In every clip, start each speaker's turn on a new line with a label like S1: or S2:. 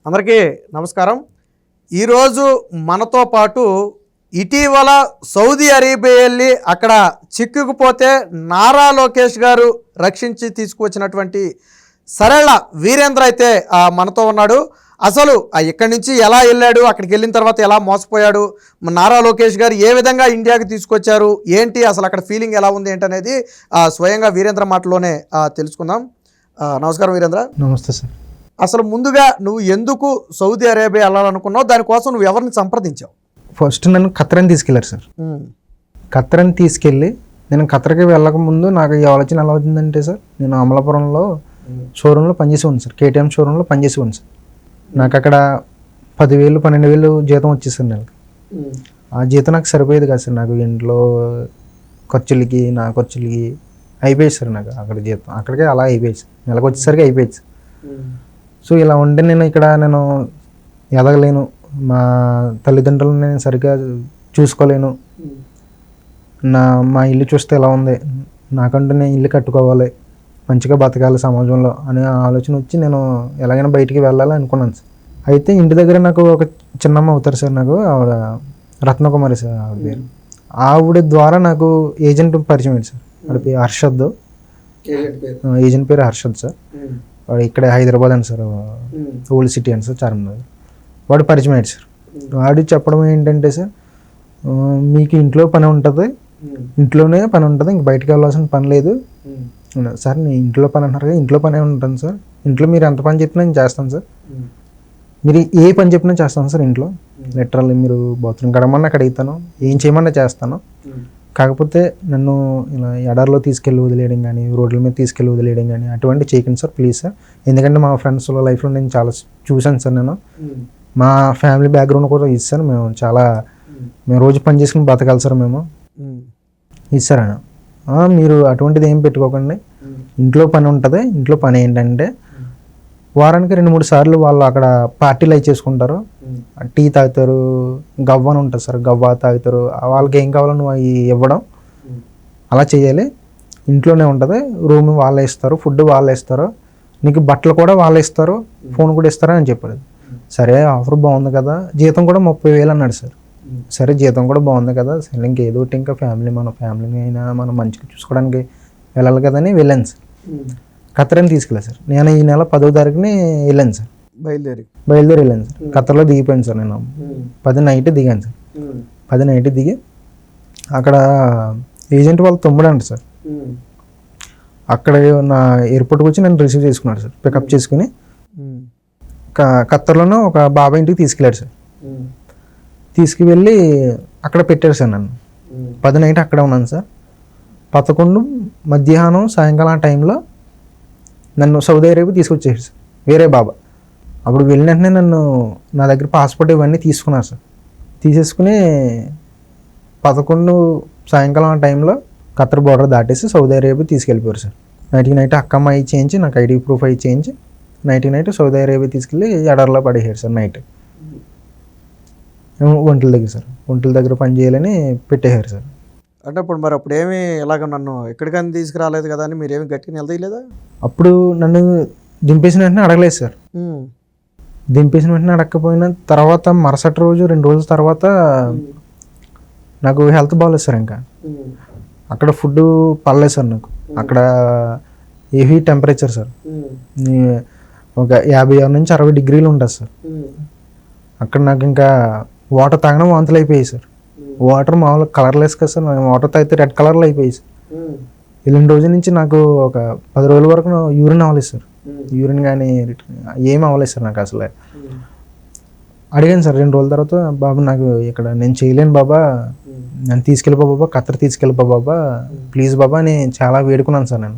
S1: అందరికీ నమస్కారం. ఈరోజు మనతో పాటు ఇటీవల సౌదీ అరేబియా వెళ్ళి అక్కడ చిక్కుకుపోతే నారా లోకేష్ గారు రక్షించి తీసుకువచ్చినటువంటి సరళ వీరేంద్ర అయితే మనతో ఉన్నాడు. అసలు ఇక్కడి నుంచి ఎలా వెళ్ళాడు, అక్కడికి వెళ్ళిన తర్వాత ఎలా మోసపోయాడు, నారా లోకేష్ గారు ఏ విధంగా ఇండియాకి తీసుకొచ్చారు, ఏంటి అసలు అక్కడ ఫీలింగ్ ఎలా ఉంది ఏంటనేది స్వయంగా వీరేంద్ర మాటలోనే తెలుసుకుందాం. నమస్కారం వీరేంద్ర.
S2: నమస్తే సార్.
S1: అసలు ముందుగా నువ్వు ఎందుకు సౌదీ అరేబియా వెళ్ళాలనుకున్నావు, దానికోసం నువ్వు ఎవరిని సంప్రదించావు?
S2: ఫస్ట్ నన్ను ఖత్తర్ని తీసుకెళ్లారు సార్. ఖత్తర్ని తీసుకెళ్ళి నేను ఖత్తర్కి వెళ్ళక ముందు నాకు ఈ ఆలోచన ఎలా అవుతుందంటే సార్, నేను అమలాపురంలో షోరూంలో పనిచేసి ఉంది సార్, కేటీఎం షోరూంలో పనిచేసి ఉంది సార్. నాకు అక్కడ 10,000 12,000 జీతం వచ్చేసారు నెలకి. ఆ జీతం నాకు సరిపోయేది కాదు సార్, నాకు ఇంట్లో ఖర్చులకి నా ఖర్చులకి అయిపోయేది సార్. నాకు అక్కడ జీతం అక్కడికే అలా అయిపోయేది సార్, నెలకు వచ్చేసరికి అయిపోయేది సార్. సో ఇలా ఉంటే నేను ఇక్కడ నేను ఎదగలేను, మా తల్లిదండ్రులను నేను సరిగ్గా చూసుకోలేను, మా ఇల్లు చూస్తే ఎలా ఉంది, నాకంటూ నేను ఇల్లు కట్టుకోవాలి, మంచిగా బతకాలి సమాజంలో అనే ఆలోచన వచ్చి నేను ఎలాగైనా బయటికి వెళ్ళాలి అనుకున్నాను సార్. అయితే ఇంటి దగ్గర నాకు ఒక చిన్నమ్మ అవుతారు సార్, నాకు ఆవిడ రత్నకుమారి సార్ ఆవిడ పేరు. ఆవిడ ద్వారా నాకు ఏజెంట్ పరిచయం అయింది సార్. ఆవిడ పేరు హర్షద్, ఏజెంట్ పేరు హర్షద్ సార్. వాడు ఇక్కడ హైదరాబాద్ అని సార్, ఓల్డ్ సిటీ అని సార్, చార్మినార్. వాడు పరిచయం అయ్యాడు సార్. వాడు చెప్పడం ఏంటంటే సార్, మీకు ఇంట్లో పని ఉంటుంది, ఇంట్లోనే పని ఉంటుంది, ఇంక బయటకు వెళ్ళాల్సిన పని లేదు సార్. నేను ఇంట్లో పని అంటారు కదా, ఇంట్లో పని ఉంటుంది సార్. ఇంట్లో మీరు ఎంత పని చెప్పినా నేను చేస్తాను సార్, మీరు ఏ పని చెప్పినా చేస్తాను సార్. ఇంట్లో లిటరల్లీ మీరు బాత్రూమ్ కడగమన్నా కడుగుతాను, ఏం చేయమన్నా చేస్తాను. కాకపోతే నన్ను ఇలా ఎడారిలో తీసుకెళ్ళి వదిలేయడం కానీ, రోడ్ల మీద తీసుకెళ్ళి వదిలేయడం కానీ అటువంటి చేయకండి సార్ ప్లీజ్ సార్. ఎందుకంటే మా ఫ్రెండ్స్ లైఫ్లో నేను చాలా చూశాను సార్. నేను మా ఫ్యామిలీ బ్యాక్గ్రౌండ్ కూడా ఇస్తాను, మేము రోజు పని చేసుకుని బతకాలి సార్, మేము ఇస్తారని. మీరు అటువంటిది ఏం పెట్టుకోకండి, ఇంట్లో పని ఉంటుంది. ఇంట్లో పని ఏంటంటే వారానికి 2-3 సార్లు వాళ్ళు అక్కడ పార్టీలు అవి చేసుకుంటారు, టీ తాగుతారు, గవ్వ అని ఉంటుంది సార్, గవ్వ తాగుతారు. వాళ్ళకి ఏం కావాలో నువ్వు అవి ఇవ్వడం అలా చేయాలి. ఇంట్లోనే ఉంటుంది, రూమ్ వాళ్ళే ఇస్తారు, ఫుడ్ వాళ్ళే ఇస్తారు, నీకు బట్టలు కూడా వాళ్ళే ఇస్తారు, ఫోన్ కూడా ఇస్తారా అని చెప్పారు. సరే ఆఫర్ బాగుంది కదా, జీతం కూడా 30,000 అన్నాడు సార్. సరే జీతం కూడా బాగుంది కదా, సరే ఇంకేదో ఒకటి ఇంకా మన ఫ్యామిలీని అయినా మనం మంచిగా చూసుకోవడానికి వెళ్ళాలి కదని వెళ్ళాను సార్. ఖత్తర్ని తీసుకెళ్ళాను సార్. నేను ఈ నెల 10వ తారీఖుని వెళ్ళాను సార్, బయలుదేరి వెళ్ళాను సార్. ఖత్తర్లో దిగిపోయాను సార్. నేను 10 నైట్ దిగాను సార్. 10 నైట్ దిగి అక్కడ ఏజెంట్ వాళ్ళు తమ్ముడు అంట సార్, అక్కడ నా ఎయిర్పోర్ట్కి వచ్చి నన్ను రిసీవ్ చేసుకున్నాడు సార్, పికప్ చేసుకుని ఖత్తర్లోనూ ఒక బాబాయ్ ఇంటికి తీసుకెళ్ళాడు సార్. తీసుకువెళ్ళి అక్కడ పెట్టారు సార్ నన్ను. 10 నైట్ అక్కడ ఉన్నాను సార్. 11 మధ్యాహ్నం సాయంకాలం ఆ టైంలో నన్ను సౌదీ అరేబియా తీసుకొచ్చేసారు సార్, వేరే బాబా. అప్పుడు వెళ్ళిన వెంటనే నన్ను నా దగ్గర పాస్పోర్ట్ ఇవన్నీ తీసుకున్నారు సార్. తీసేసుకుని 11 సాయంకాలం ఆ టైంలో ఖత్తర్ బోర్డర్ దాటేసి సౌదీ అరేబియా తీసుకెళ్ళిపోయారు సార్. నైట్కి నైట్ అక్కమ్మ అయి చేయించి, నాకు ఐడి ప్రూఫ్ అయి చేయించి నైట్కి నైట్ సౌదీ అరేబియా తీసుకెళ్ళి ఎడారిలో పడేసారు సార్. నైట్ ఒంటల దగ్గర సార్, ఒంటల దగ్గర పని చేయాలని పెట్టేశారు సార్.
S1: అంటే అప్పుడు ఏమి ఇలాగ నన్ను ఎక్కడికైనా తీసుకురాలేదు కదా అని మీరేమి గట్టిగా నిలదీయలేదా?
S2: అప్పుడు నన్ను దింపేసిన వెంటనే అడగలేదు సార్. దింపేసిన వెంటనే అడగకపోయినా తర్వాత మరుసటి రోజు 2 రోజుల తర్వాత నాకు హెల్త్ బాగాలేదు సార్. ఇంకా అక్కడ ఫుడ్ పర్లేదు సార్. నాకు అక్కడ హెవీ టెంపరేచర్ సార్, ఒక 56 నుంచి 60 డిగ్రీలు ఉంటుంది సార్. అక్కడ నాకు ఇంకా వాటర్ తాగడం వాంతులు అయిపోయాయి సార్. వాటర్ మామూలుగా కలర్లెస్ కదా సార్, వాటర్ తాగితే రెడ్ కలర్లో అయిపోయాయి సార్. 2 రోజుల నుంచి నాకు ఒక 10 రోజుల వరకు యూరిన్ అవ్వలేదు సార్. యూరిన్ కానీ ఏం అవ్వలేదు సార్ నాకు అసలు. అడిగాను సార్ 2 రోజుల తర్వాత, బాబా నాకు ఇక్కడ నేను చేయలేను బాబా, నన్ను తీసుకెళ్ళిపో బాబా, ఖత్తర్ తీసుకెళ్ళిపో బాబా ప్లీజ్ బాబా అని చాలా వేడుకున్నాను సార్. నేను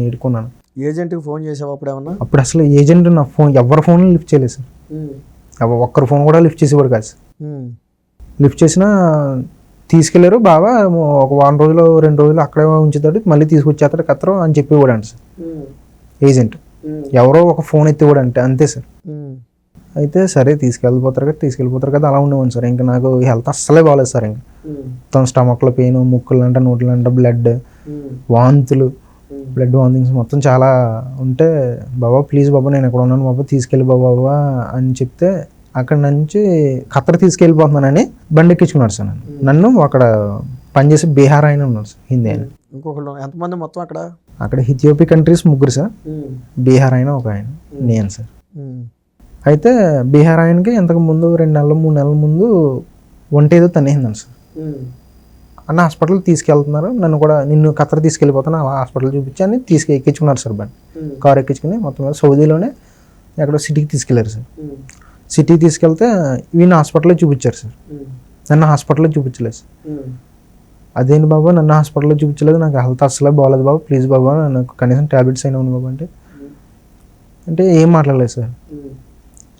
S2: ఏడుకున్నాను.
S1: ఏజెంట్కి ఫోన్ చేసావు అప్పుడు ఏమన్నా?
S2: అప్పుడు అసలు ఏజెంట్ నా ఫోన్ ఎవరి ఫోన్ లిఫ్ట్ చేయలేదు సార్. ఒక్కరి ఫోన్ కూడా లిఫ్ట్ చేసేవాడు కాదు సార్. లిఫ్ట్ చేసినా తీసుకెళ్లారు బాబా, ఒక 1 రోజులు 2 రోజులు అక్కడే ఉంచుతాడు, మళ్ళీ తీసుకొచ్చేస్తాడు ఖత్తర్ అని చెప్పేవాడు అంట సార్ ఏజెంట్. ఎవరో ఒక ఫోన్ ఎత్తేవాడు అంటే అంతే సార్. అయితే సరే తీసుకెళ్ళిపోతారు కదా అలా ఉండేవాడు సార్. ఇంకా నాకు హెల్త్ అస్సలే బాగాలేదు సార్. ఇంకా మొత్తం స్టమక్లో పెయిన్, ముక్కులంట, నోట్లంట బ్లడ్, వాంతులు, బ్లడ్ వామిటింగ్స్ మొత్తం చాలా ఉంటే, బాబా ప్లీజ్ బాబా నేను ఎక్కడ ఉన్నాను బాబా తీసుకెళ్ళి బాబా అని చెప్తే అక్కడ నుంచి ఖత్తర్ తీసుకెళ్ళిపోతున్నానని బండి ఎక్కించుకున్నాడు సార్ నన్ను అక్కడ పనిచేసి బీహార్ ఆయన ఉన్నారు సార్, హిందీ ఆయన.
S1: ఇంకొకళ్ళు ఎంతమంది మొత్తం
S2: అక్కడ ఇథియోపియా కంట్రీస్ 3 సార్, బీహార్ ఆయన ఒక ఆయన, నేను సార్. అయితే బీహార్ ఆయనకి ఇంతకు ముందు 2 నెలలు 3 నెలల ముందు ఒంటి ఏదో తనేసిందని సార్. అన్న హాస్పిటల్ తీసుకెళ్తున్నారు, నన్ను కూడా నిన్ను ఖత్తర్ తీసుకెళ్ళిపోతాను అలా హాస్పిటల్ చూపించి అని ఎక్కించుకున్నారు సార్ బండి. కారు ఎక్కించుకుని మొత్తం మీద సౌదీలోనే ఎక్కడో సిటీకి తీసుకెళ్లారు సార్. సిటీకి తీసుకెళ్తే వీళ్ళని హాస్పిటల్లో చూపించారు సార్, నన్ను హాస్పిటల్లో చూపించలేదు సార్. అదేంటి బాబా నన్ను హాస్పిటల్లో చూపించలేదు, నాకు హెల్త్ అసలే బాగోలేదు బాబా ప్లీజ్ బాబా నాకు కనీసం ట్యాబ్లెట్స్ అయినా ఉంది బాబా అంటే ఏం మాట్లాడలేదు సార్.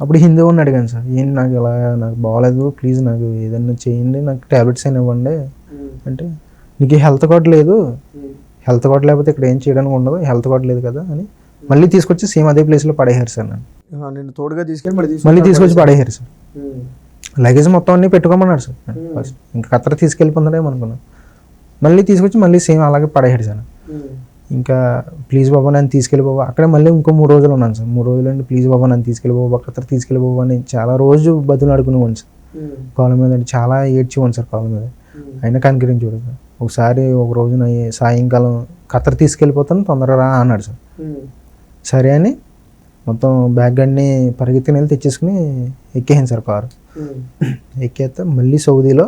S2: అప్పుడు హిందీ వాడిని అడిగాను సార్, ఏంటి నాకు ఇలా నాకు బాగోలేదు ప్లీజ్ నాకు ఏదైనా చేయండి, నాకు ట్యాబ్లెట్స్ అయినా ఇవ్వండి అంటే, నీకు హెల్త్ కార్డ్ లేదు, హెల్త్ కార్డ్ లేకపోతే ఇక్కడ ఏం చేయడానికి ఉండదు, హెల్త్ కార్డ్ లేదు కదా అని మళ్ళీ తీసుకొచ్చి సేమ్ అదే ప్లేస్లో పడేయారు సార్. నన్ను
S1: తోడుగా తీసుకెళ్ళి
S2: మళ్ళీ తీసుకొచ్చి పడేయారు సార్. లగేజ్ మొత్తం అన్నీ పెట్టుకోమన్నారు సార్. ఫస్ట్ ఇంకా ఖత్తర్ తీసుకెళ్ళిపోతున్నాడేమో అనుకున్నాను, మళ్ళీ తీసుకొచ్చి మళ్ళీ సేమ్ అలాగే పడేయారు సార్. ఇంకా ప్లీజ్ బాబా నన్ను తీసుకెళ్ళి బాబా, అక్కడే మళ్ళీ ఇంకో 3 రోజులు ఉన్నాను సార్. 3 రోజులు అండి ప్లీజ్ బాబా నన్ను తీసుకెళ్ళి బాబా ఖత్తర్ తీసుకెళ్ళి బాబా అని చాలా రోజు బతులు అడుగునేవాడిని సార్. కాళ్ళ మీద చాలా ఏడ్చేవాడిని సార్ కాళ్ళ మీద, అయినా కనికరించేవాడు సార్. ఒకసారి ఒక రోజు సాయంకాలం ఖత్తర్ తీసుకెళ్ళిపోతాను తొందరగా రా అన్నాడు సార్. సరే అని మొత్తం బ్యాగ్ అన్నీ పరిగెత్తుకుని వెళ్ళి తెచ్చేసుకుని ఎక్కేసాను సార్ కారు. ఎక్కేస్తే మళ్ళీ సౌదీలో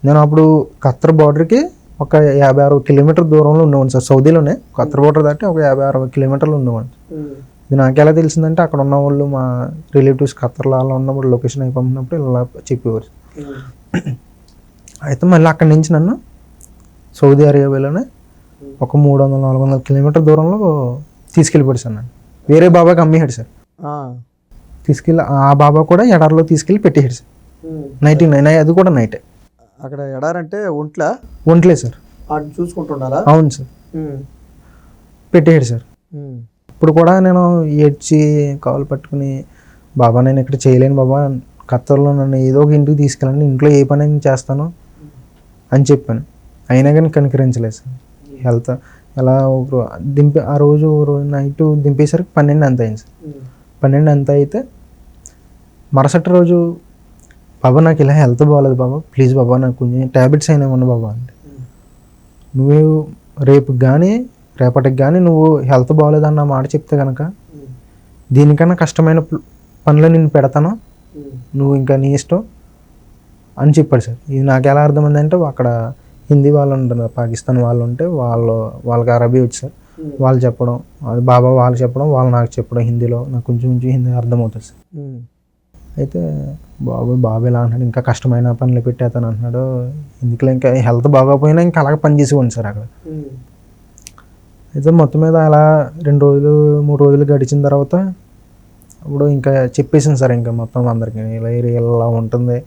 S2: నేను అప్పుడు ఖత్తర్ బార్డర్కి ఒక 50-60 కిలోమీటర్ దూరంలో ఉండేవాడిని సార్. సౌదీలోనే ఖత్తర్ బార్డర్ దాటి ఒక 50-60 కిలోమీటర్లు ఉండేవాడిని. ఇది నాకు ఎలా తెలిసిందంటే అక్కడ ఉన్న వాళ్ళు మా రిలేటివ్స్ ఖత్తర్లో అలా ఉన్నప్పుడు లొకేషన్ అయి పంపినప్పుడు ఇలా చెప్పేవారు. అయితే మళ్ళీ అక్కడి నుంచి నన్ను సౌదీ అరేబియాలోనే ఒక 300-400 కిలోమీటర్ దూరంలో తీసుకెళ్ళిపోయాడు సార్. నన్ను వేరే బాబాకి అమ్మేశాడు సార్. తీసుకెళ్ళి ఆ బాబా కూడా ఎడారిలో తీసుకెళ్ళి పెట్టేశాడు సార్. నైట్ అది కూడా నైటే.
S1: అక్కడ ఎడారంటే
S2: ఒంట్లే సార్,
S1: చూసుకుంటున్నారా?
S2: అవును సార్, పెట్టేశాడు సార్. ఇప్పుడు కూడా నేను ఏడ్చి కాలు పట్టుకుని బాబా నేను ఇక్కడ చేయలేను బాబా, ఖత్తర్లో నన్ను ఏదో ఒక ఇంటికి తీసుకెళ్ళండి, ఇంట్లో ఏ పని అయినా చేస్తాను అని చెప్పాను. అయినా కానీ కనికరించలేదు సార్. హెల్త్ ఎలా ఆ రోజు నైట్ దింపేసరికి 12 అంత అయింది సార్. 12 అంత అయితే మరుసటి రోజు బాబా నాకు ఇలా హెల్త్ బాగాలేదు బాబా ప్లీజ్ బాబా నాకు కొంచెం ట్యాబ్లెట్స్ అయినా ఇవ్వండి బాబా అంటే, నువ్వు రేపటికి కానీ నువ్వు హెల్త్ బాగాలేదన్న మాట చెప్తే కనుక దీనికన్నా కష్టమైన పనులు నేను పెడతాను, నువ్వు ఇంకా నీ ఇష్టం అని చెప్పాడు సార్. ఇది నాకు ఎలా అర్థమైందంటే అక్కడ హిందీ వాళ్ళు ఉంటారు, పాకిస్తాన్ వాళ్ళు ఉంటే వాళ్ళకి అరబీ వచ్చు సార్. వాళ్ళు చెప్పడం, అది బాబా వాళ్ళు చెప్పడం, వాళ్ళు నాకు చెప్పడం హిందీలో, నాకు కొంచెం హిందీ అర్థమవుతుంది సార్. అయితే బాబు ఎలా అంటున్నాడు, ఇంకా కష్టమైన పనులు పెట్టేస్తాను అంటున్నాడు, ఎందుకులే ఇంకా హెల్త్ బాగోపోయినా ఇంకా అలాగే పని చేసేవాడిని సార్ అక్కడ. అయితే మొత్తం మీద అలా 2 రోజులు 3 రోజులు గడిచిన తర్వాత అప్పుడు ఇంకా చెప్పేసాను సార్ ఇంకా మొత్తం అందరికీ, ఇలా ఉంటుంది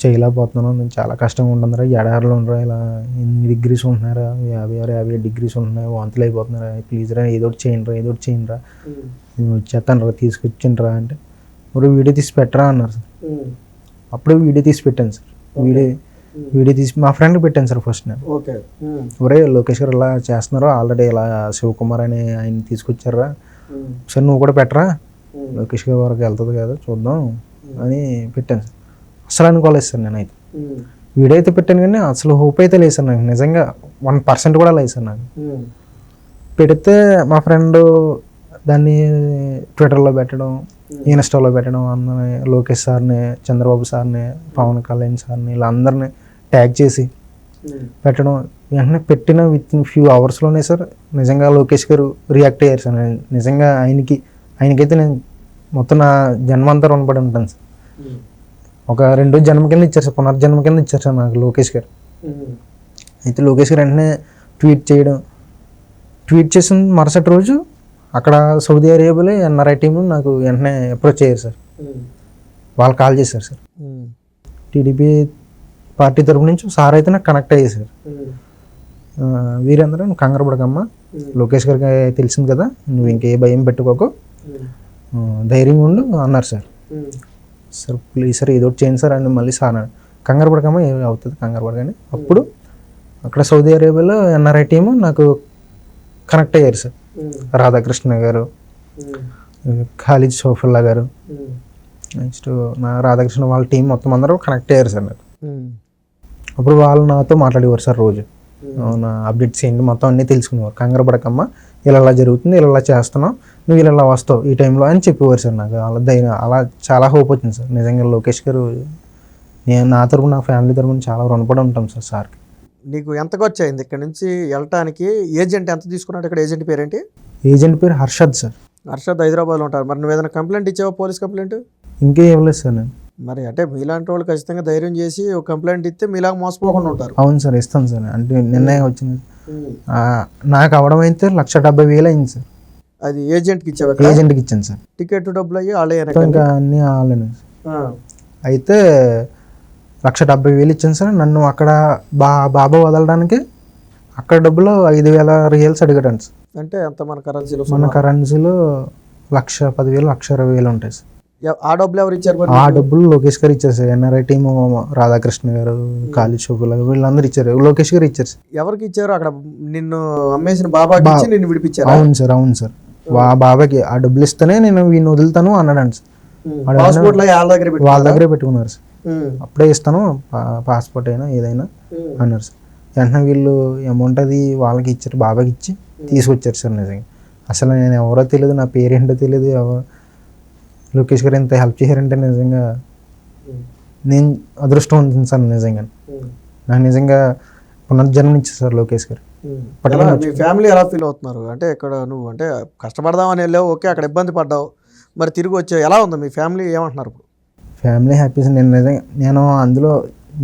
S2: చేయలేకపోతున్నాను, నేను చాలా కష్టంగా ఉంటుందిరా, ఎడారిలో ఉండరా, ఇలా 8 డిగ్రీస్ ఉంటున్నారా, 56-57 డిగ్రీస్ ఉంటున్నాయి, వాంతులు అయిపోతున్నారా, ప్లీజ్ రా ఏదో ఒకటి చేయండి రా నేను వచ్చేస్తాను రా తీసుకొచ్చిండ్రా అంటే, ఇప్పుడు వీడియో తీసి పెట్టరా అన్నారు సార్. అప్పుడే వీడియో తీసి పెట్టాను సార్. వీడియో తీసి మా ఫ్రెండ్కి పెట్టాను సార్ ఫస్ట్. నేను ఒరే లోకేష్ గారు ఇలా చేస్తున్నారు, ఆల్రెడీ ఇలా శివకుమార్ అని ఆయన తీసుకొచ్చారా, సార్ నువ్వు కూడా పెట్టరా, లోకేష్ గారి వరకు వెళ్తుంది కదా చూద్దాం అని పెట్టాను సార్. అసలు అనుకోలేదు సార్ నేనైతే. వీడియో అయితే పెట్టాను కానీ అసలు హోప్ అయితే లేదు సార్ నాకు, నిజంగా 1% కూడా లేదు సార్ నాకు. పెడితే మా ఫ్రెండ్ దాన్ని ట్విట్టర్లో పెట్టడం, ఇన్స్టాలో పెట్టడం, అందరిని లోకేష్ సార్ని, చంద్రబాబు సార్ని, పవన్ కళ్యాణ్ సార్ని ఇలా అందరిని ట్యాగ్ చేసి పెట్టడం, వెంటనే పెట్టిన విత్ ఫ్యూ అవర్స్లోనే సార్ నిజంగా లోకేష్ గారు రియాక్ట్ అయ్యారు సార్. నిజంగా ఆయనకైతే నేను మొత్తం నా జన్మంతా రుణపడి ఉంటాను సార్. ఒక 2 జన్మ కింద ఇచ్చారు సార్, పునర్జన్మ కింద ఇచ్చారు సార్ నాకు లోకేష్ గారు. అయితే లోకేష్ గారు వెంటనే ట్వీట్ చేసిన మరుసటి రోజు అక్కడ సౌదీ అరేబియాలో ఎన్ఆర్ఐ టీమ్ నాకు వెంటనే అప్రోచ్ అయ్యారు సార్. వాళ్ళు కాల్ చేశారు సార్. టీడీపీ పార్టీ తరపు నుంచి సార్ అయితే నాకు కనెక్ట్ అయ్యారు సార్. వీరందరూ నువ్వు కంగారు పడకమ్మా, లోకేష్ గారికి తెలిసింది కదా, నువ్వు ఇంకే భయం పెట్టుకోకు, ధైర్యంగా ఉండు అన్నారు సార్. సార్ ప్లీజ్ సార్ ఏదో ఒకటి చేయండి సార్ అని మళ్ళీ సార్ కంగారు పడకమ్మా ఏమి అవుతుంది కంగారు పడగానే. అప్పుడు అక్కడ సౌదీ అరేబియాలో ఎన్ఆర్ఐ టీము నాకు కనెక్ట్ అయ్యారు సార్. రాధాకృష్ణ గారు, ఖాళీ సోఫుల్లా గారు, నెక్స్ట్ నా రాధాకృష్ణ వాళ్ళ టీం మొత్తం అందరూ కనెక్ట్ అయ్యారు సార్ నాకు. అప్పుడు వాళ్ళు నాతో మాట్లాడేవారు సార్ రోజు. నా అప్డేట్స్ ఏంటి మొత్తం అన్నీ తెలుసుకునేవారు. కంగారు పడకమ్మా, ఇలా జరుగుతుంది, ఇలా చేస్తున్నావు, నువ్వు ఇలా వస్తావు ఈ టైంలో అని చెప్పేవారు సార్ నాకు. అలా ధైర్యం, అలా చాలా హోప్ వచ్చింది సార్. నిజంగా లోకేష్ గారు నేను నా తరపున నా ఫ్యామిలీ తరపున చాలా రుణపడి ఉంటాం సార్ సార్కి.
S1: నీకు ఎంత ఖర్చు అయింది ఇక్కడ నుంచి వెళ్ళటానికి? ఏజెంట్ ఎంత తీసుకున్నాడు? ఇక్కడ ఏజెంట్ పేరేంటి?
S2: ఏజెంట్ పేరు హర్షద్ సార్.
S1: హర్షద్ హైదరాబాద్లో ఉంటారు. మరి నువ్వు ఏదైనా కంప్లైంట్ ఇచ్చావా? Police complaint?
S2: ఇంకే ఇవ్వలేదు సార్ నేను.
S1: మరి అంటే మీలాంటి వాళ్ళు ఖచ్చితంగా ధైర్యం చేసి ఒక కంప్లైంట్ ఇస్తే మీలాగా మోసపోకుండా ఉంటారు.
S2: అవును సార్, ఇస్తాను సార్. అంటే నిన్నే వచ్చింది నాకు అవడం అయితే 1,70,000 అయింది సార్.
S1: అది ఏజెంట్కి ఇచ్చావా?
S2: ఏజెంట్కి ఇచ్చాను సార్.
S1: టికెట్ డబ్బులు అయ్యి వాళ్ళే
S2: ఇంకా అన్నీ వాళ్ళనే అయితే 1,70,000 ఇచ్చాను సార్. నన్ను అక్కడ బాబా వదలడానికి అక్కడ డబ్బులు 5,000 రియల్స్ అడిగాడు సార్.
S1: అంటే ఎంత మన కరెన్సీలో?
S2: మన కరెన్సీలో 1,10,000 1,20,000 ఉంటాయి సార్.
S1: ఆ డబ్బులు ఎవరు ఇచ్చారు?
S2: ఆ డబ్బులు లోకేష్ గారు ఇచ్చారు సార్. ఎన్ఆర్ఐ టీము రాధాకృష్ణ గారు, ఖాళీ షోకుల గారు వీళ్ళందరూ ఇచ్చారు. లోకేష్ గారు ఇచ్చారు సార్.
S1: ఎవరికి ఇచ్చారు? అక్కడ నిన్ను అమ్మేసిన బాబాకి ఇచ్చి నిన్ను విడిపించారు?
S2: అవును సార్, అవును సార్. బాబాకి ఆ డబ్బులు ఇస్తేనే నేను వీడిని వదులుతాను అన్నాడు సార్. వాళ్ళ దగ్గరే పెట్టుకున్నారు సార్. అప్పుడే ఇస్తాను పాస్పోర్ట్ అయినా ఏదైనా అన్నారు సార్. వెంటనే వీళ్ళు అమౌంట్ అది వాళ్ళకి ఇచ్చారు, బాబాకి ఇచ్చి తీసుకొచ్చారు సార్. నిజంగా అసలు నేను ఎవరో తెలియదు, నా పేరేంటో తెలియదు. లోకేష్ గారు ఎంత హెల్ప్ చేశారంటే నిజంగా నేను అదృష్టవంతుని సార్. నిజంగా నాకు నిజంగా పునర్జన్మ ఇచ్చారు సార్ లోకేష్ గారు.
S1: మీ ఫ్యామిలీ ఎలా ఫీల్ అవుతున్నారు? అంటే ఇక్కడ నువ్వు అంటే కష్టపడదామని వెళ్ళావు, ఓకే, అక్కడ ఇబ్బంది పడ్డావు, మరి తిరిగి వచ్చావు, ఎలా ఉంది మీ ఫ్యామిలీ? ఏమంటున్నారు ఇప్పుడు?
S2: Family happies. నేను నిజంగా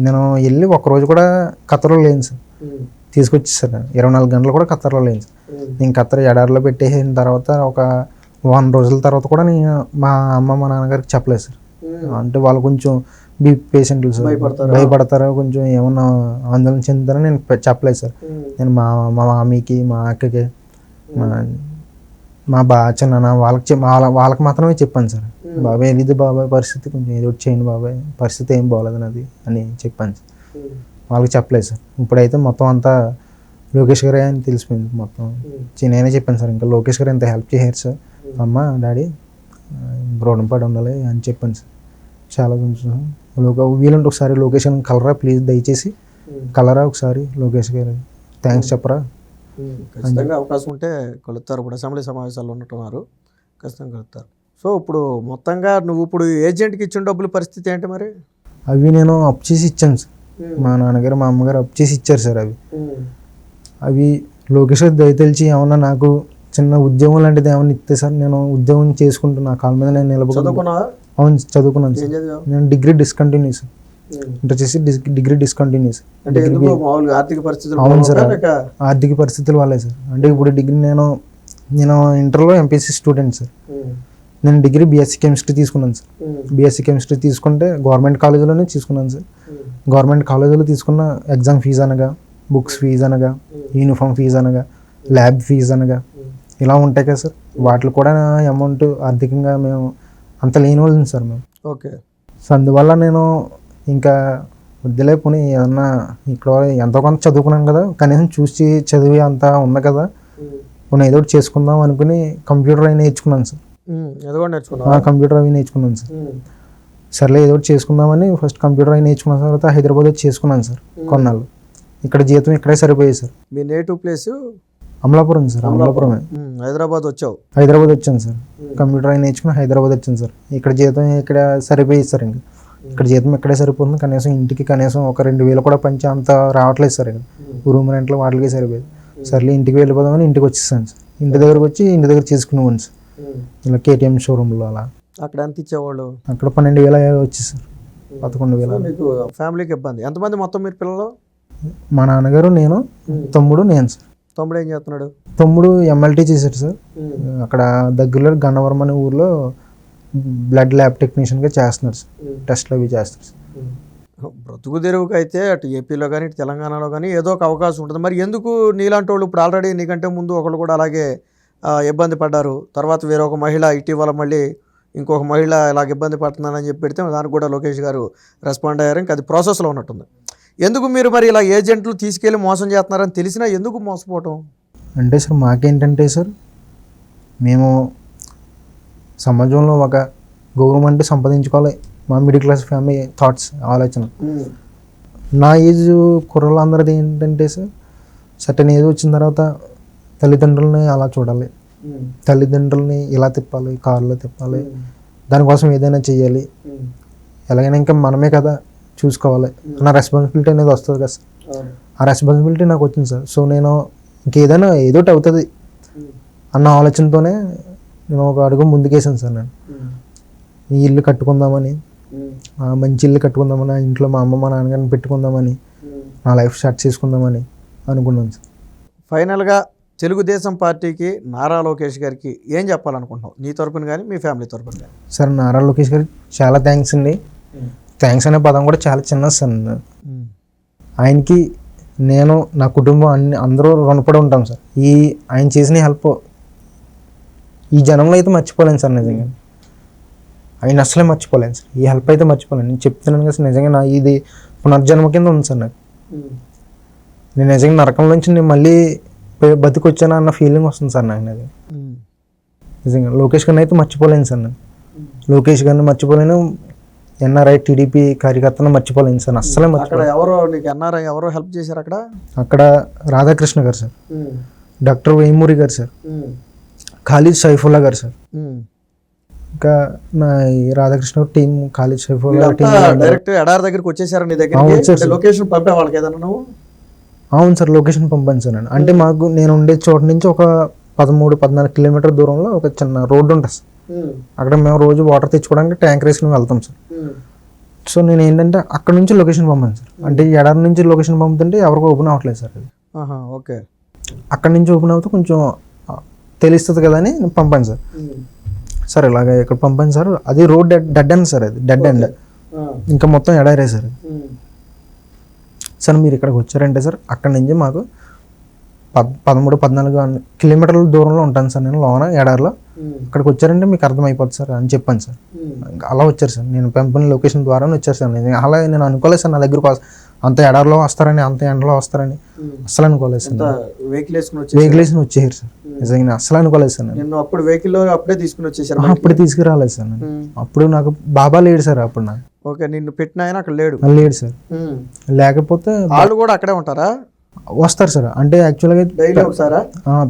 S2: నేను వెళ్ళి ఒక్కరోజు కూడా ఖత్తర్లో లేను సార్. తీసుకొచ్చేసారు 24 గంటలు కూడా ఖత్తర్లో లేను సార్. నేను ఖత్తర్ ఎడారిలో పెట్టేసిన తర్వాత ఒక 1 రోజుల తర్వాత కూడా నేను మా అమ్మ మా నాన్నగారికి చెప్పలేదు సార్. అంటే వాళ్ళు కొంచెం పేషెంట్లు సార్, భయపడతారు, కొంచెం ఏమన్నా ఆందోళన చెందుతారని నేను చెప్పలేదు సార్. నేను మా మామీకి, మా అక్కకి, మా చిన్న వాళ్ళకి మాత్రమే చెప్పాను సార్. బాబాయ్ ఇది బాబాయ్ పరిస్థితి, కొంచెం ఏదో చేయండి బాబాయ్, పరిస్థితి ఏం బాగోలేదు నాది అని చెప్పాను సార్. వాళ్ళకి చెప్పలేదు సార్. ఇప్పుడైతే మొత్తం అంతా లోకేష్ గారే అని తెలిసిపోయింది మొత్తం. నేనే చెప్పాను సార్, ఇంకా లోకేష్ గారు ఎంత హెల్ప్ చేశారు సార్. అమ్మ డాడీ రుణపడి ఉండాలి అని చెప్పాను సార్. చాలా కొంచెం వీలుంటే ఒకసారి లొకేషన్ కలరా ప్లీజ్, దయచేసి కలరా ఒకసారి లోకేష్ గారు, థ్యాంక్స్ చెప్పరా.
S1: ఖచ్చితంగా అవకాశం ఉంటే కలుస్తారు. ఇప్పుడు అసెంబ్లీ సమావేశాలు ఉన్నట్టున్నారు, ఖచ్చితంగా కలుస్తారు. సో ఇప్పుడు మొత్తంగా నువ్వు ఇప్పుడు ఏజెంట్కి ఇచ్చిన డబ్బుల పరిస్థితి ఏంటి మరి?
S2: అవి నేను అప్పు చేసి ఇచ్చాను సార్. మా నాన్నగారు మా అమ్మగారు అప్పు చేసి ఇచ్చారు సార్. అవి లోకేష్ గారు దయతలిచి ఏమన్నా నాకు చిన్న ఉద్యోగం లాంటిది ఏమన్నా ఇస్తే సార్, నేను ఉద్యోగం చేసుకుంటున్నా, కాళ్ళ మీద నేను నిలబడుకున్నా. అవును చదువుకున్నాను సార్. నేను డిగ్రీ డిస్కంటిన్యూ సార్. ఇంటర్ చేసి డిగ్రీ డిస్కంటిన్యూ సార్. అవును సార్, ఆర్థిక పరిస్థితుల వల్లే సార్. అంటే ఇప్పుడు డిగ్రీ నేను ఇంటర్లో ఎంపీసీ స్టూడెంట్ సార్. నేను డిగ్రీ బీఎస్సీ కెమిస్ట్రీ తీసుకున్నాను సార్. బీఎస్సీ కెమిస్ట్రీ తీసుకుంటే గవర్నమెంట్ కాలేజీలోనే తీసుకున్నాను సార్. గవర్నమెంట్ కాలేజీలో తీసుకున్న ఎగ్జామ్ ఫీజు అనగా, బుక్స్ ఫీజు అనగా, యూనిఫామ్ ఫీజు అనగా, ల్యాబ్ ఫీజు అనగా ఇలా ఉంటాయి కదా సార్. వాటిలో కూడా అమౌంట్ ఆర్థికంగా మేము అంత లేని వాళ్ళం సార్ మేము.
S1: ఓకే.
S2: సో అందువల్ల నేను ఇంకా వద్దులే పోనీ ఏమన్నా ఇక్కడ ఎంతో కొంత చదువుకున్నాను కదా, కనీసం చూసి చదివి అంతా ఉంది కదా, పోనీ ఏదో ఒకటి చేసుకుందాం అనుకుని కంప్యూటర్ అవి నేర్చుకున్నాను సార్. కంప్యూటర్ అవి నేర్చుకున్నాను సార్. సర్లే ఏదో ఒకటి చేసుకుందామని ఫస్ట్ కంప్యూటర్ అవి నేర్చుకున్న తర్వాత హైదరాబాద్ వచ్చి చేసుకున్నాను సార్ కొన్నాళ్ళు. ఇక్కడ జీతం ఇక్కడే సరిపోయాయి సార్.
S1: మీ నేటివ్ ప్లేస్
S2: అమలాపురం సార్. అమలాపురమే.
S1: హైదరాబాద్ వచ్చావు?
S2: హైదరాబాద్ వచ్చాను సార్. కంప్యూటర్ అయి నేర్చుకుని హైదరాబాద్ వచ్చాను సార్. ఇక్కడ జీతం ఇక్కడ సరిపోయి సార్. ఇంకా ఇక్కడ జీతం ఇక్కడే సరిపోతుంది. కనీసం ఇంటికి కనీసం ఒక 2,000 కూడా పంచి అంత రావట్లేదు సార్. రూమ్ రెంట్లో వాటికి సరిపోయేది. సర్లే ఇంటికి వెళ్ళిపోదామని ఇంటికి వచ్చేసాను సార్. ఇంటి దగ్గరకు వచ్చి ఇంటి దగ్గర చేసుకునేవాడిని సార్. ఇలా కేటీఎం షోరూంలో అలా.
S1: అక్కడ ఎంత ఇచ్చేవాళ్ళు?
S2: అక్కడ 12,000 వచ్చేది సార్. 11,000.
S1: మీకు ఫ్యామిలీకి ఇబ్బంది. ఎంతమంది మొత్తం మీరు పిల్లలు?
S2: మా నాన్నగారు, నేను, తమ్ముడు, నేను సార్.
S1: తమ్ముడు ఏం చేస్తున్నాడు?
S2: తమ్ముడు ఎంఎల్టీ చేశాడు సార్. అక్కడ దగ్గరలో గన్నవరం అనే ఊర్లో బ్లడ్ ల్యాబ్ టెక్నీషియన్గా చేస్తున్నాడు సార్. టెస్ట్లు అవి చేస్తారు సార్.
S1: బ్రతుకు తెరువుకి అయితే అటు ఏపీలో కానీ ఇటు తెలంగాణలో కానీ ఏదో ఒక అవకాశం ఉంటుంది. మరి ఎందుకు నీలాంటి వాళ్ళు ఇప్పుడు ఆల్రెడీ నీకంటే ముందు ఒకళ్ళు కూడా అలాగే ఇబ్బంది పడ్డారు, తర్వాత వేరొక మహిళ ఇటీవల మళ్ళీ ఇంకొక మహిళ ఇలాగ ఇబ్బంది పడుతున్నానని చెప్పి పెడితే దానికి కూడా లోకేష్ గారు రెస్పాండ్ అయ్యారు. ఇంకా అది ప్రాసెస్లో ఉన్నట్టుంది. ఎందుకు మీరు మరి ఇలా ఏజెంట్లు తీసుకెళ్ళి మోసం చేస్తున్నారని తెలిసినా ఎందుకు మోసపోవటం?
S2: అంటే సార్ మాకేంటంటే సార్ మేము సమాజంలో ఒక గౌరవం సంపాదించుకోవాలి, మా మిడిల్ క్లాస్ ఫ్యామిలీ థాట్స్ ఆలోచన. నా ఏజ్ కుర్రలందరిది ఏంటంటే సార్ సర్టన్ ఏజ్ వచ్చిన తర్వాత తల్లిదండ్రులని అలా చూడాలి, తల్లిదండ్రులని ఇలా తిప్పాలి, కారులో తిప్పాలి, దానికోసం ఏదైనా చెయ్యాలి, ఎలాగైనా ఇంకా మనమే కదా చూసుకోవాలి నా రెస్పాన్సిబిలిటీ అనేది వస్తుంది కదా సార్. ఆ రెస్పాన్సిబిలిటీ నాకు వచ్చింది సార్. సో నేను ఇంకేదైనా ఏదోటి అవుతుంది అన్న ఆలోచనతోనే నేను ఒక అడుగు ముందుకేసాను సార్. నేను ఈ ఇల్లు కట్టుకుందామని, మంచి ఇల్లు కట్టుకుందామని, ఆ ఇంట్లో మా అమ్మ మా నాన్నగారిని పెట్టుకుందామని, నా లైఫ్ స్టార్ట్ చేసుకుందామని అనుకున్నాను సార్.
S1: ఫైనల్గా తెలుగుదేశం పార్టీకి నారా లోకేష్ గారికి ఏం చెప్పాలనుకుంటున్నావు, నీ తరపున కానీ మీ ఫ్యామిలీ తరపున కానీ?
S2: సార్ నారా లోకేష్ గారికి చాలా థ్యాంక్స్ అండి. థ్యాంక్స్ అనే పదం కూడా చాలా చిన్నది సార్. ఆయనకి నేను, నా కుటుంబం అందరూ రుణపడి ఉంటాం సార్. ఆయన చేసిన హెల్ప్ ఈ జనంలో అయితే మర్చిపోలేను సార్. నిజంగా ఆయన అసలే మర్చిపోలేను సార్. ఈ హెల్ప్ అయితే మర్చిపోలేను. నేను చెప్తున్నాను కదా సార్, నిజంగా నా ఇది పునర్జన్మ కింద ఉంది సార్ నాకు. నేను నిజంగా నరకం నుంచి నేను మళ్ళీ బతికొచ్చానా అన్న ఫీలింగ్ వస్తుంది సార్ నాకు. నిజంగా లోకేష్ గారిని అయితే మర్చిపోలేను సార్. నేను లోకేష్ గారిని మర్చిపోలేను, ఎన్ఆర్ఐ టీడీపీ కార్యకర్తను మర్చిపోలేను సార్. అస్సలే మర్చిపోలేను.
S1: ఎవరో హెల్ప్ చేశారు అక్కడ?
S2: అక్కడ రాధాకృష్ణ గారు సార్, డాక్టర్ వేమూరి గారు సార్, ఖాళీద్ సైఫుల్లా గారు సార్, ఇంకా నా Radhakrishna team, Khalid Saifullah team
S1: direct ఎడారి దగ్గరికి వచ్చేసారు నీ దగ్గర? లొకేషన్ పంపే వాళ్ళకి ఏదన్నా నువ్వు?
S2: అవును సార్, లొకేషన్ పంపాను సార్ నేను. అంటే మాకు నేను ఉండే చోట నుంచి ఒక 13-14 కిలోమీటర్ దూరంలో ఒక చిన్న రోడ్డు ఉంటుంది సార్. అక్కడ మేము రోజు వాటర్ తెచ్చుకోవడానికి ట్యాంక్ వేసుకుని వెళ్తాం సార్. సో నేను ఏంటంటే అక్కడ నుంచి లొకేషన్ పంపాను సార్. అంటే ఎడారి నుంచి లొకేషన్ పంపుతుంటే ఎవరికి ఓపెన్ అవ్వట్లేదు సార్ అది.
S1: ఓకే,
S2: అక్కడ నుంచి ఓపెన్ అవుతే కొంచెం తెలుస్తుంది కదా అని నేను పంపాను సార్. సార్ ఇలాగ ఇక్కడ పంపాను సార్. అది రోడ్ డెడ్ ఎండ్ సార్, అది డెడ్ ఎండ్, ఇంకా మొత్తం ఎడారే సార్. సార్ మీరు ఇక్కడికి వచ్చారంటే సార్ అక్కడ నుంచి మాకు 13-14 కిలోమీటర్ల దూరంలో ఉంటాను సార్ నేను, లోన ఎడారిలో. ఇక్కడికి వచ్చారంటే మీకు అర్థమైపోతుంది సార్ అని చెప్పాను సార్. అలా వచ్చారు సార్, నేను పంపిన లొకేషన్ ద్వారానే వచ్చారు సార్. అలా నేను అనుకోలేదు సార్ నా దగ్గరకు అంత ఎడారిలో వస్తారని, అంత ఎండలో వస్తారని అసలు అనుకోలేదు సార్.
S1: వెహికల్
S2: వేసుకుని వచ్చేసారు సార్. నిజంగా అసలు అనుకోలేదు సార్. నేను
S1: అప్పుడు వెహికల్ అప్పుడే తీసుకుని వచ్చేసారు?
S2: అప్పుడు తీసుకురాలేదు సార్ నేను. అప్పుడు నాకు బాబా లేడు సార్ అప్పుడు నాకు.
S1: ఓకే, నిన్ను పెట్టిన ఆయన అక్కడ లేడు?
S2: లేడు సార్. లేకపోతే
S1: వాళ్ళు కూడా అక్కడే ఉంటారా?
S2: వస్తారు సార్. అంటే యాక్చువల్గా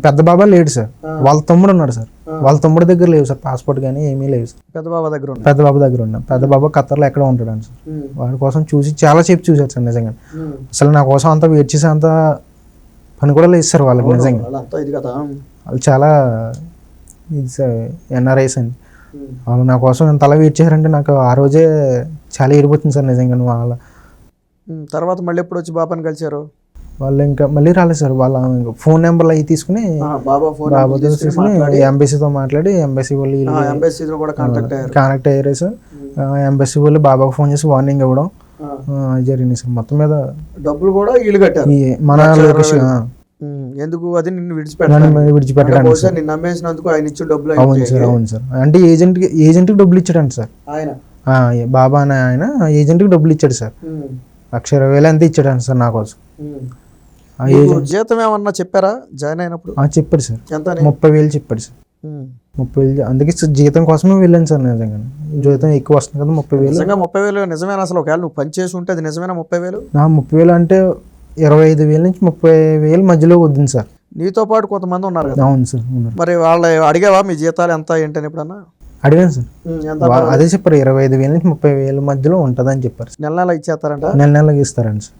S2: పెద్ద బాబా లేడు సార్, వాళ్ళ తమ్ముడు ఉన్నాడు సార్. వాళ్ళ తమ్ముడి దగ్గర లేవు సార్ పాస్పోర్ట్ కానీ ఏమీ లేవు సార్.
S1: పెద్ద బాబా దగ్గర
S2: ఉన్నా. పెద్ద బాబా ఖత్తర్లో ఎక్కడ ఉంటాడు సార్. వాడి కోసం చాలా సేపు చూసారు సార్. నిజంగా అసలు నా కోసం అంతా వెయిట్ చేసి అంత పని కూడా లేదు సార్ వాళ్ళకి. నిజంగా వాళ్ళు చాలా ఇది సార్, ఎన్ఆర్ఐస్ అండి. వాళ్ళు నా కోసం ఎంత అలా వెయిట్ చేశారంటే నాకు ఆ రోజే చాలా ఏడిపోతుంది సార్ నిజంగా. వాళ్ళ
S1: తర్వాత మళ్ళీ ఎప్పుడు వచ్చి బాబాని కలిసారు?
S2: వాళ్ళు ఇంకా మళ్ళీ రాలేదు సార్. వాళ్ళ ఫోన్ నెంబర్లు అవి తీసుకుని బాబాతో తీసుకుని ఎంబసీతో మాట్లాడి ఎంబసీ వాళ్ళు కాంటాక్ట్ అయ్యారు సార్. ఎంబసీ వాళ్ళు బాబాకు ఫోన్ చేసి వార్నింగ్ ఇవ్వడం జరిగింది సార్. మొత్తం మీద డబ్బులు కూడా వీళ్ళు కట్టారు మన లొకేషన్.
S1: ఎందుకు? అది నిన్ను విడిచిపెట్టడానికి, నిన్ను నమ్మేసినందుకు ఆయన ఇచ్చిన డబ్బులు.
S2: అవును సార్, అవును సార్. అంటే ఏజెంట్కి డబ్బులు ఇచ్చాడంట సార్ బాబా అనే ఆయన. ఏజెంట్కి డబ్బులు ఇచ్చాడు సార్, 1,20,000 అంతే ఇచ్చాడంట సార్ నా కోసం.
S1: జీతం ఏమన్నా చెప్పారా జాయిన్ అయినప్పుడు?
S2: చెప్పారు సార్, 30,000 చెప్పాడు సార్. 30,000 అందుకే జీతం కోసమే వెళ్ళాను సార్. నిజంగా జీతం ఎక్కువ వస్తుంది కదా 30,000.
S1: 30,000 నిజమేనా అసలు? ఒకవేళ నువ్వు పని చేసి ఉంటే అది నిజమేనా 30,000?
S2: 30,000 అంటే 25,000 నుంచి 30,000 మధ్యలో వద్దు సార్.
S1: నీతో పాటు కొంతమంది ఉన్నారు కదా?
S2: అవును సార్.
S1: మరి వాళ్ళు అడిగావా మీ జీతాలు ఎంత ఏంటని ఎప్పుడన్నా?
S2: అడిగాను సార్. అదే చెప్పారు 25,000 నుంచి 30,000 మధ్యలో ఉంటుందని చెప్పారు.
S1: నెల ఇచ్చేస్తారంట?
S2: నెలకి ఇస్తారండి సార్.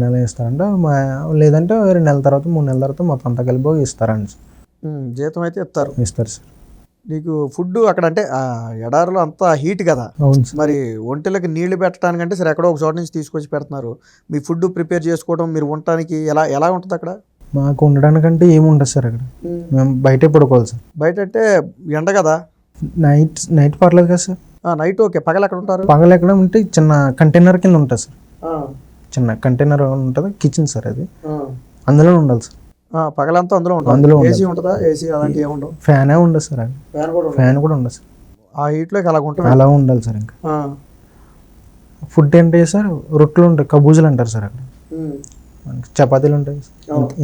S2: నెల ఇస్తారంట. లేదంటే 2 నెలల తర్వాత 3 నెలల తర్వాత మొత్తం అంతా కలిపి ఇస్తారండి సార్.
S1: జీతం అయితే ఇస్తారు
S2: సార్.
S1: నీకు ఫుడ్ అక్కడ అంటే ఎడారిలో అంతా హీట్ కదా?
S2: అవును సార్.
S1: మరి ఒంటిలకి నీళ్లు పెట్టడానికంటే సరే ఎక్కడో ఒక చోట నుంచి తీసుకొచ్చి పెడుతున్నారు. మీ ఫుడ్ ప్రిపేర్ చేసుకోవడం, మీరు ఉండటానికి ఎలా ఉంటుంది అక్కడ?
S2: మాకు ఉండడానికంటే ఏముండదు సార్ అక్కడ. మేము బయటే పడుకోవాలి సార్.
S1: బయట అంటే ఎండ కదా?
S2: నైట్ పర్లేదు కదా సార్.
S1: Night okay. పగలు ఎక్కడ ఉంటారు?
S2: పగలు ఎక్కడ ఉంటే చిన్న కంటైనర్ కింద ఉంటుంది సార్. చిన్న కంటైనర్ ఉంటుంది, కిచెన్ సార్ అది. అందులో ఉండాలి సార్.
S1: పగలంతా అందులో ఉంటుంది. ఏసీ ఉంటుందా? ఏసీ అలాంటివి ఏముండవు?
S2: ఫ్యానే ఉండదు సార్. అది ఫ్యాన్ కూడా ఉండదు సార్.
S1: ఆ హీట్లోకి అలా ఉంటుంది.
S2: అలా ఉండాలి సార్. ఇంకా ఫుడ్ ఏంటి సార్, రొట్టెలు ఉంటాయి, కబూజలు అంటారు సార్ అక్కడ. మనకి చపాతీలు ఉంటాయి,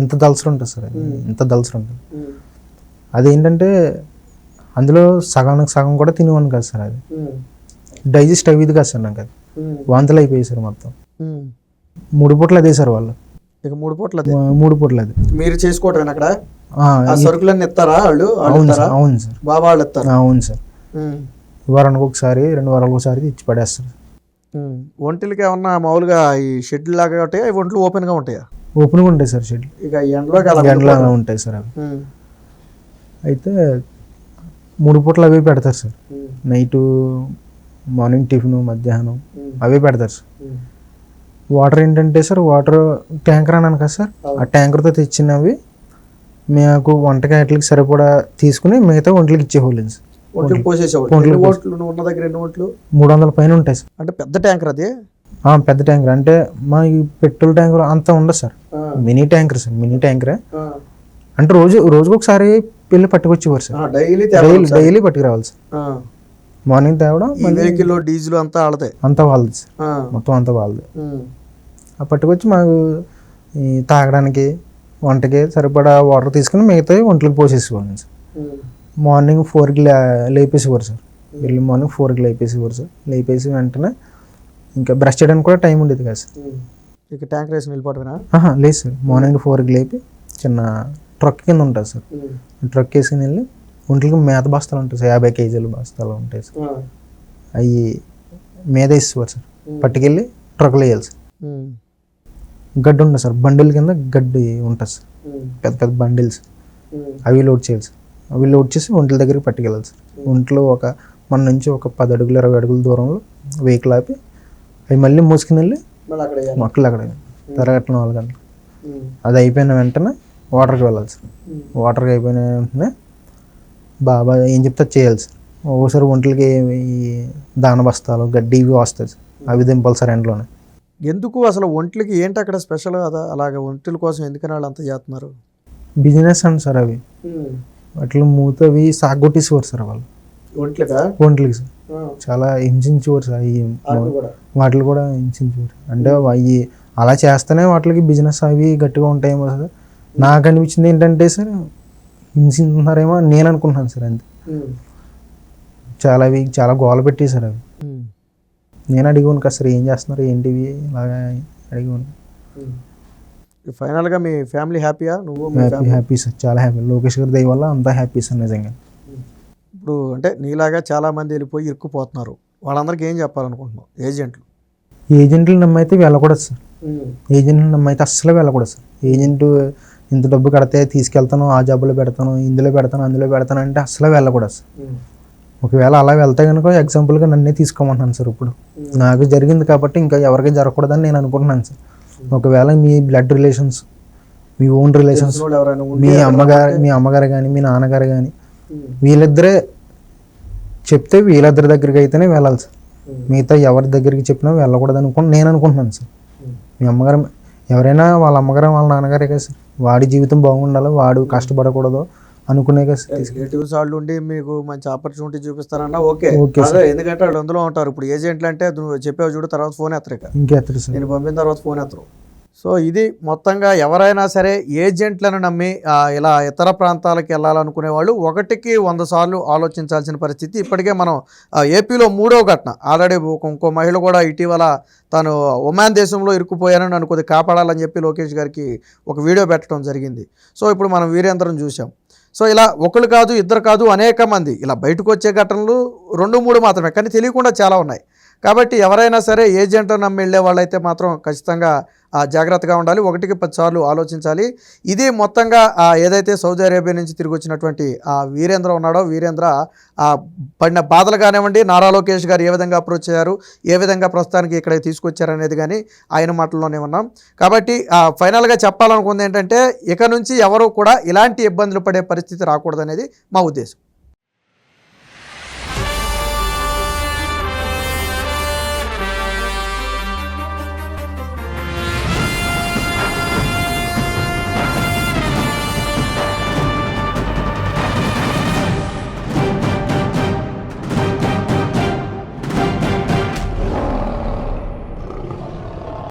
S2: ఇంత దలసరి ఉంటుంది సార్, అది ఇంత దలసరి ఉంటుంది. అదేంటంటే అందులో సగానికి సగం కూడా తినేవాడిని కాదు సార్. అది డైజెస్ట్ అయ్యేది కాదు సార్ నాకు. అది వాంతులు అయిపోయాయి సార్ మొత్తం. 3 పూటలు అదే సార్ వాళ్ళు.
S1: ఇక 3 పూటలు అదే.
S2: 3 పూటలు అది.
S1: మీరు చేసుకోవటం అక్కడ సరుకులన్నీ ఇస్తారా వాళ్ళు?
S2: అవును సార్, అవును సార్,
S1: బాబా వాళ్ళు ఇస్తారు.
S2: అవును సార్. వారానికి ఒకసారి 2 వారాలకు ఒకసారి ఇచ్చి పడేస్తారు.
S1: ఒంటిలకి ఏమన్నా మామూలుగా ఈ షెడ్యూల్ లాగా ఉంటాయా? ఒంట్లు ఓపెన్ గా ఉంటాయా?
S2: ఓపెన్గా ఉంటాయి సార్ షెడ్.
S1: ఇక ఎండలోకి
S2: ఎండలో ఉంటాయి సార్ అవి. అయితే 3 పూటలు అవే పెడతారు సార్. నైటు, మార్నింగ్ టిఫిన్, మధ్యాహ్నం అవే పెడతారు సార్. వాటర్ ఏంటంటే సార్, వాటర్ ట్యాంకర్ అన్నాను కదా సార్, ఆ ట్యాంకర్తో తెచ్చినవి మాకు వంటకి వాటికి సరిపడా తీసుకుని మిగతా ఒంట్లకి ఇచ్చేవాళ్ళం సార్.
S1: ఒంట్లకి పోసేసేవాళ్ళు.
S2: 300 పైన ఉంటాయి సార్.
S1: అంటే పెద్ద ట్యాంకర్ అది?
S2: పెద్ద ట్యాంకర్. అంటే మా ఈ పెట్రోల్ ట్యాంకర్ అంతా ఉండదు sir, mini tanker sir, mini ట్యాంకరే. అంటే రోజుకు ఒకసారి వెళ్ళి పట్టుకొచ్చేవారు సార్. డైలీ పట్టుకురావాలి సార్. మార్నింగ్ తేవడం,
S1: వెహికల్ డీజిల్ అంతా వాళ్ళదే,
S2: అంతా వాళ్ళది సార్, మొత్తం అంతా వాళ్ళది. ఆ పట్టుకొచ్చి మాకు ఈ తాగడానికి, వంటకి సరిపడా వాటర్ తీసుకుని మిగతా ఒంట్లోకి పోసేసేవాళ్ళం సార్. మార్నింగ్ 4కి లేపేసేవారు సార్. ఎర్లీ మార్నింగ్ 4కి లేపేసేవారు సార్. లేపేసి వెంటనే ఇంకా బ్రష్ చేయడానికి కూడా టైం ఉండేది కదా సార్.
S1: ఇక ట్యాంకర్ వేసి వెళ్ళిపోవడమేనా?
S2: లేదు సార్, మార్నింగ్ 4కి లేపి చిన్న ట్రక్ కింద ఉంటుంది సార్, ట్రక్ వేసుకుని వెళ్ళి ఒంట్లకి మేత బస్తాలు ఉంటాయి సార్, 50 కేజీల బస్తాలు ఉంటాయి సార్. అవి మీద వేసేవారు సార్. పట్టుకెళ్ళి ట్రక్లో వేయాలి సార్. గడ్డి ఉంటుంది సార్, బండిల్ కింద గడ్డి ఉంటుంది సార్, పెద్ద పెద్ద బండిల్స్. అవి లోడ్ చేయాలి సార్. అవి లోడ్ చేసి ఒంట్ల దగ్గరికి పట్టుకెళ్ళాలి సార్. ఒంట్లో మన నుంచి ఒక 10 అడుగులు 20 అడుగుల దూరంలో వెహికల్ ఆపి అవి మళ్ళీ మూసుకుని వెళ్ళి మొక్కలు అక్కడ తెరగట్టిన 4 గంటలు. అది అయిపోయిన వెంటనే వాటర్కి వెళ్ళాలి సార్. వాటర్కి అయిపోయిన వెంటనే బాబా ఏం చెప్తే చేయాలి సార్. ఒకసారి ఒంట్లకి ఈ దాన బస్తాలు, గడ్డి ఇవి వస్తాయి సార్, అవి దింపాలి సార్ ఎండలోనే.
S1: ఎందుకు అసలు ఒంట్లకి ఏంటి అక్కడ స్పెషల్ కదా? అలాగే ఒంట్ల కోసం ఎందుకని వాళ్ళు అంత చేస్తున్నారు?
S2: బిజినెస్ అండి సార్. అవి వాటిలో మూతవి సాగొట్టేసేవారు సార్ వాళ్ళు ఒంట్లకి సార్. చాలా హింసించేవారు సార్. వాటిని కూడా హింసించేవారు. అంటే అవి అలా చేస్తేనే వాటికి బిజినెస్ అవి గట్టిగా ఉంటాయేమో సార్. నాకు అనిపించింది ఏంటంటే సార్, హింసిస్తున్నారేమో నేను అనుకుంటున్నాను సార్. అంతే. చాలా గోల పెట్టేశారు అవి. నేను అడిగాను కదా సార్, ఏం చేస్తున్నారు ఏంటివి ఇలాగా అడిగాను.
S1: ఫైనల్గా మీ ఫ్యామిలీ హ్యాపీయా? నువ్వు?
S2: హ్యాపీ సార్, చాలా హ్యాపీ. లోకేష్ గారి దయ వల్ల అంతా హ్యాపీ సార్ నిజంగా.
S1: ఇప్పుడు అంటే నీలాగా చాలా మంది వెళ్ళిపోయి ఇరుక్కుపోతున్నారు, వాళ్ళందరికీ ఏం చెప్పాలనుకుంటున్నావు? ఏజెంట్లు
S2: నమ్మైతే వెళ్ళకూడదు సార్. ఏజెంట్లు నమ్మైతే అస్సలు వెళ్ళకూడదు సార్. ఏజెంట్ ఇంత డబ్బు కడితే తీసుకెళ్తాను, ఆ జాబులో పెడతాను, ఇందులో పెడతాను, అందులో పెడతాను అంటే అస్సలు వెళ్ళకూడదు సార్. ఒకవేళ అలా వెళ్తే కనుక ఎగ్జాంపుల్గా నన్నే తీసుకోమంటున్నాను సార్. ఇప్పుడు నాకు జరిగింది కాబట్టి ఇంకా ఎవరికి జరగకూడదని నేను అనుకుంటున్నాను సార్. ఒకవేళ మీ బ్లడ్ రిలేషన్స్, మీ ఓన్ రిలేషన్స్, మీ అమ్మగారు కానీ మీ నాన్నగారు కానీ వీళ్ళిద్దరే చెప్తే వీళ్ళిద్దరి దగ్గరికి అయితేనే వెళ్ళాలి సార్. మిగతా ఎవరి దగ్గరికి చెప్పినా వెళ్ళకూడదు నేను అనుకుంటున్నాను సార్. మీ అమ్మగారు ఎవరైనా వాళ్ళ అమ్మగారు వాళ్ళ నాన్నగారే కదా సార్. వాడి జీవితం బాగుండాలి, వాడు కష్టపడకూడదు అనుకునే కదా సార్.
S1: రిలేటివ్స్ వాళ్ళు ఉండి మీకు మంచి ఆపర్చునిటీ చూపిస్తారన్నా ఓకే, ఎందుకంటే వాళ్ళు అందులో ఉంటారు. ఇప్పుడు ఏజెంట్లు అంటే నువ్వు చెప్పావు చూడు, తర్వాత ఫోన్ ఎత్తరు, ఇంకెత్తరు సార్. నేను పంపిన తర్వాత ఫోన్ ఎత్తరు. సో ఇది మొత్తంగా ఎవరైనా సరే ఏజెంట్లను నమ్మి ఇలా ఇతర ప్రాంతాలకు వెళ్ళాలనుకునే వాళ్ళు 1కి 100 సార్లు ఆలోచించాల్సిన పరిస్థితి. ఇప్పటికే మనం ఏపీలో 3వ ఘటన. ఆల్రెడీ ఇంకో మహిళ కూడా ఇటీవల తాను ఒమాన్ దేశంలో ఇరుక్కుపోయానని నన్ను కొద్దిగా కాపాడాలని చెప్పి లోకేష్ గారికి ఒక వీడియో పెట్టడం జరిగింది. సో ఇప్పుడు మనం వీరేంద్రం చూసాం. సో ఇలా ఒకరు కాదు, ఇద్దరు కాదు, అనేక మంది ఇలా బయటకు వచ్చే ఘటనలు 2-3 మాత్రమే, కానీ తెలియకుండా చాలా ఉన్నాయి. కాబట్టి ఎవరైనా సరే ఏజెంట్లను నమ్మి వెళ్ళే వాళ్ళైతే మాత్రం ఖచ్చితంగా జాగ్రత్తగా ఉండాలి, 1కి 10 సార్లు ఆలోచించాలి. ఇది మొత్తంగా ఏదైతే సౌదీ అరేబియా నుంచి తిరిగి వచ్చినటువంటి వీరేంద్ర ఉన్నాడో, వీరేంద్ర పడిన బాధలు కానివ్వండి, నారా లోకేష్ గారు ఏ విధంగా అప్రోచ్ అయ్యారు, ఏ విధంగా ప్రస్తుతానికి ఇక్కడ తీసుకొచ్చారనేది కానీ ఆయన మాటల్లోనే ఉన్నాం. కాబట్టి ఫైనల్గా చెప్పాలనుకుంది ఏంటంటే, ఇక నుంచి ఎవరు కూడా ఇలాంటి ఇబ్బందులు పడే పరిస్థితి రాకూడదనేది మా ఉద్దేశం.